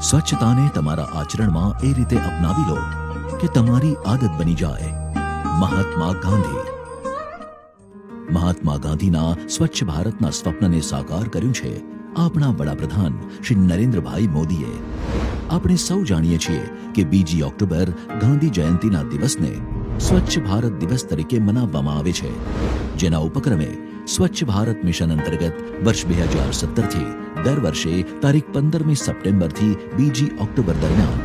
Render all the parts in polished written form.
સ્વચ્છતાને તમારા આચરણમાં એ રીતે અપનાવી લો કે તમારી આદત બની જાય. મહાત્મા ગાંધી. મહાત્મા ગાંધીના સ્વચ્છ ભારતના સ્વપ્નને સાકાર કર્યું છે આપણા વડાપ્રધાન શ્રી નરેન્દ્રભાઈ મોદીએ. આપણે સૌ જાણીએ છીએ કે 2 ઓક્ટોબર ગાંધી જયંતિના દિવસને સ્વચ્છ ભારત દિવસ તરીકે મનાવવામાં આવે છે, જેના ઉપક્રમે સ્વચ્છ ભારત મિશન અંતર્ગત વર્ષ 2017થી દર વર્ષે તારીખ 15મી સપ્ટેમ્બરથી 2 ઓક્ટોબર દરમિયાન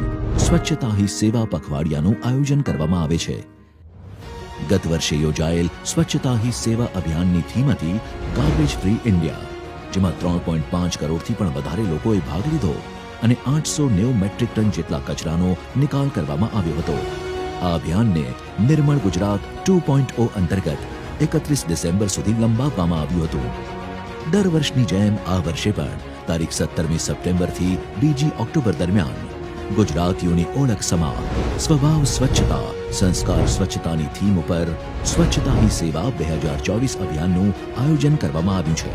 સ્વચ્છતા હી સેવા પખવાડિયાનું આયોજન કરવામાં આવે છે. ગત વર્ષે યોજાયેલ સ્વચ્છતા હી સેવા અભિયાનની થીમ હતી ગાર્બેજ ફ્રી ઇન્ડિયા, જેમાં 3.5 કરોડથી પણ વધારે લોકોએ ભાગ લીધો અને 890 મેટ્રિક ટન જેટલા કચરાનો નિકાલ કરવામાં આવ્યો હતો. આ અભિયાનને નિર્મળ ગુજરાત 2.0 અંતર્ગત 31 ડિસેમ્બર સુધી લંબાવવામાં આવ્યું હતું. દર વર્ષની જેમ આ વર્ષે પણ તારીખ 17મી સપ્ટેમ્બરથી 2 ઓક્ટોબર દરમિયાન ગુજરાતીઓની ઓળખ સમા સ્વભાવ સ્વચ્છતા સંસ્કાર સ્વચ્છતાની થીમ ઉપર સ્વચ્છતા હી સેવા 2024 અભિયાનનું આયોજન કરવામાં આવ્યું છે,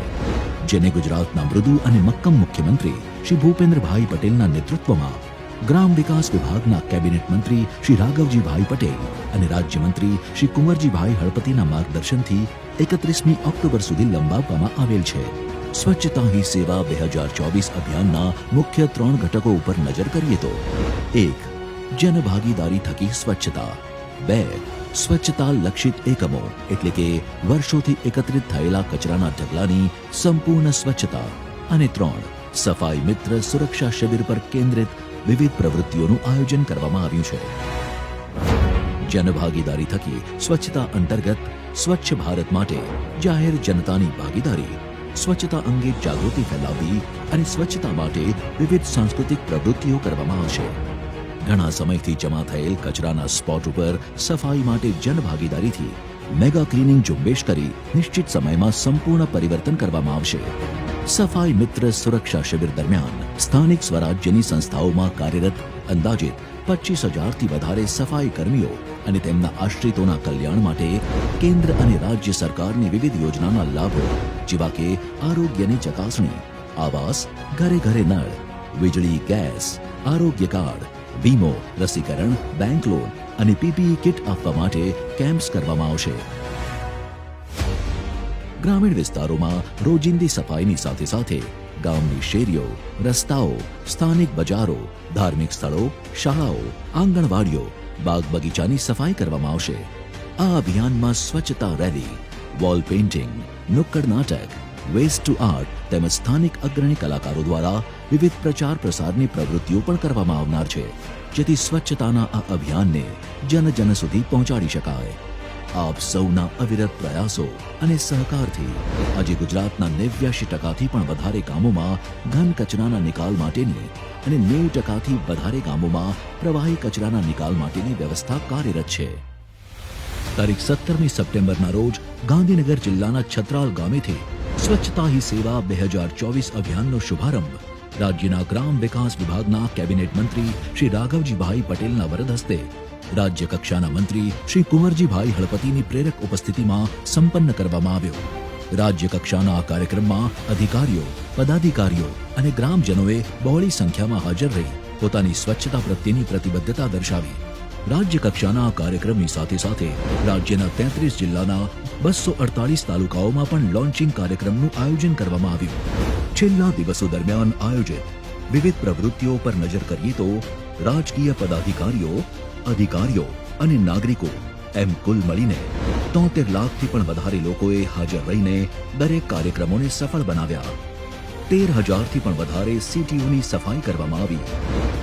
જેને ગુજરાતના મૃદુ અને મક્કમ મુખ્યમંત્રી શ્રી ભૂપેન્દ્રભાઈ પટેલના નેતૃત્વમાં ગ્રામ વિકાસ વિભાગના કેબિનેટ મંત્રી શ્રી રાઘવજીભાઈ પટેલ અને રાજ્યમંત્રી શ્રી કુંવરજીભાઈ હળપતિના માર્ગદર્શનથી 31મી ઓક્ટોબર સુધી લંબાવવામાં આવેલ છે. સ્વચ્છતા હી સેવા 2024 અભિયાનના મુખ્ય 3 ઘટકો ઉપર નજર કરીએ તો 1. જનભાગીદારી થકી સ્વચ્છતા. 2. સ્વચ્છતા લક્ષિત એકમો એટલે કે વર્ષોથી એકત્રિત થયેલા કચરાના ઢગલાની સંપૂર્ણ સ્વચ્છતા. અને 3. સફાઈ મિત્ર સુરક્ષા શિબિર પર કેન્દ્રિત વિવિધ પ્રવૃત્તિઓનું આયોજન કરવામાં આવ્યું છે. જનભાગીદારી થકી સ્વચ્છતા અંતર્ગત સ્વચ્છ ભારત માટે જાહેર જનતાની ભાગીદારી, સ્વચ્છતા અંગે જાગૃતિ ફેલાવવી અને સ્વચ્છતા માટે વિવિધ સાંસ્કૃતિક પ્રવૃત્તિઓ કરવામાં આવશે. ઘણા સમયથી જમા થયેલ કચરાના સ્પોટ ઉપર સફાઈ માટે જનભાગીદારીથી મેગા ક્લીનિંગ ઝુંબેશ કરી નિશ્ચિત સમયમાં સંપૂર્ણ પરિવર્તન કરવામાં આવશે. સફાઈ મિત્ર સુરક્ષા શિબિર દરમિયાન સ્થાનિક સ્વરાજ્યની સંસ્થાઓમાં કાર્યરત અંદાજિત 25,000થી વધારે સફાઈ કર્મીઓ અને તેમના આશ્રિતોના કલ્યાણ માટે કેન્દ્ર અને રાજ્ય સરકારની વિવિધ યોજનાના લાભો જેવા કે આરોગ્યની ચકાસણી, આવાસ, ઘરે ઘરે નળ, વીજળી, ગેસ, આરોગ્ય કાર્ડ, વીમો, રસીકરણ, બેંક લોન અને પીપીઈ કિટ આપવા માટે કેમ્પ્સ કરવામાં આવશે. ગ્રામીણ વિસ્તારોમાં રોજિંદી સફાઈની સાથે સાથે ગામની શેરીઓ, રસ્તાઓ, સ્થાનિક બજારો, ધાર્મિક સ્થળો, શાળાઓ, આંગણવાડીઓ, બાગ બગીચાની સફાઈ કરવામાં આવશે. આ અભિયાનમાં સ્વચ્છતા રેલી, વોલ પેઇન્ટિંગ, નુક્કડ નાટક, વેસ્ટ ટુ આર્ટ તેમજ સ્થાનિક અગ્રણી કલાકારો દ્વારા વિવિધ પ્રચાર પ્રસારની પ્રવૃત્તિઓ પણ કરવામાં આવનાર છે, જેથી સ્વચ્છતાના આ અભિયાનને જન જન સુધી પહોંચાડી શકાય. આપ સૌના અવિરત પ્રયાસો અને સહકારથી આજે ગુજરાતના 89%થી પણ વધારે ગામોમાં ઘન કચરાના નિકાલ માટેની અને 90%થી વધારે ગામોમાં પ્રવાહી કચરાના નિકાલ માટેની વ્યવસ્થા કાર્યરત છે. તારીખ 17મી સપ્ટેમ્બરના રોજ ગાંધીનગર જિલ્લાના છત્રાલ ગામેથી સ્વચ્છતા હી સેવા 2024 અભિયાનનો શુભારંભ રાજ્યના ગ્રામ વિકાસ વિભાગના કેબિનેટ મંત્રી શ્રી રાઘવજીભાઈ પટેલના વરદ હસ્તે રાજ્ય કક્ષાના મંત્રી શ્રી કુંવરજીભાઈ હળપતિની પ્રેરક ઉપસ્થિતિમાં સંપન્ન કરવામાં આવ્યો. રાજ્ય કક્ષાના આ કાર્યક્રમમાં અધિકારીઓ, પદાધિકારીઓ અને ગ્રામજનોએ બહોળી સંખ્યામાં હાજર રહી પોતાની સ્વચ્છતા પ્રત્યેની પ્રતિબદ્ધતા દર્શાવી. રાજ્ય કક્ષાના આ કાર્યક્રમની સાથે સાથે રાજ્યના 33 જિલ્લાના 248 તાલુકાઓમાં પણ લોન્ચિંગ કાર્યક્રમનું આયોજન કરવામાં આવ્યું. છેલ્લા દિવસો દરમિયાન આયોજિત વિવિધ પ્રવૃત્તિઓ પર નજર કરીએ તો રાજકીય પદાધિકારીઓ, અધિકારીઓ અને નાગરિકો એમ કુલ મળીને 73 લાખથી પણ વધારે લોકોએ હાજર રહીને દરેક કાર્યક્રમોને સફળ બનાવ્યા. 13,000થી પણ વધારે સીટીઓની સફાઈ કરવામાં આવી.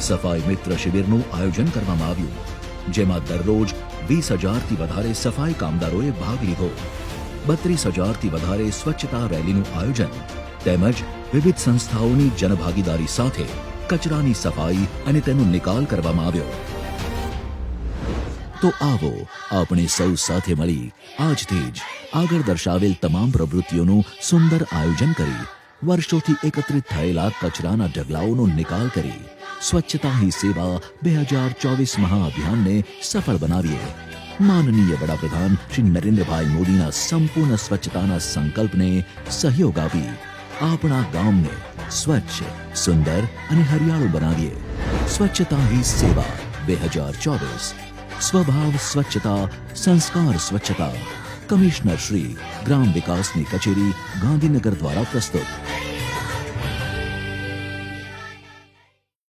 સફાઈ મિત્ર શિબિરનું આયોજન કરવામાં આવ્યું, જેમાં દરરોજ 20,000થી વધારે સફાઈ કામદારોએ ભાગ લીધો. 32,000થી વધારે સ્વચ્છતા રેલીનું આયોજન તેમજ વિવિધ સંસ્થાઓની જનભાગીદારી સાથે કચરાની સફાઈ અને તેનો નિકાલ કરવામાં આવ્યો. તો આવો આપણે સૌ સાથે મળી આજથી જ આગળ દર્શાવેલ તમામ પ્રવૃત્તિઓનું સુંદર આયોજન કરી વર્ષોથી એકત્રિત થયેલા કચરાના ઢગલાઓનો નિકાલ કરી સ્વચ્છતા હી સેવા 2024 મહાઅભિયાનને સફળ બનાવીએ. માનનીય વડાપ્રધાન શ્રી નરેન્દ્રભાઈ મોદીના સંપૂર્ણ સ્વચ્છતાના સંકલ્પને સહયોગ આપી આપણા ગામને સ્વચ્છ, સુંદર અને હરિયાળું બનાવીએ. સ્વચ્છતા હી સેવા 2024 સ્વભાવ સ્વચ્છતા સંસ્કાર સ્વચ્છતા કમિશનર શ્રી ગ્રામ વિકાસની કચેરી ગાંધીનગર દ્વારા પ્રસ્તુત।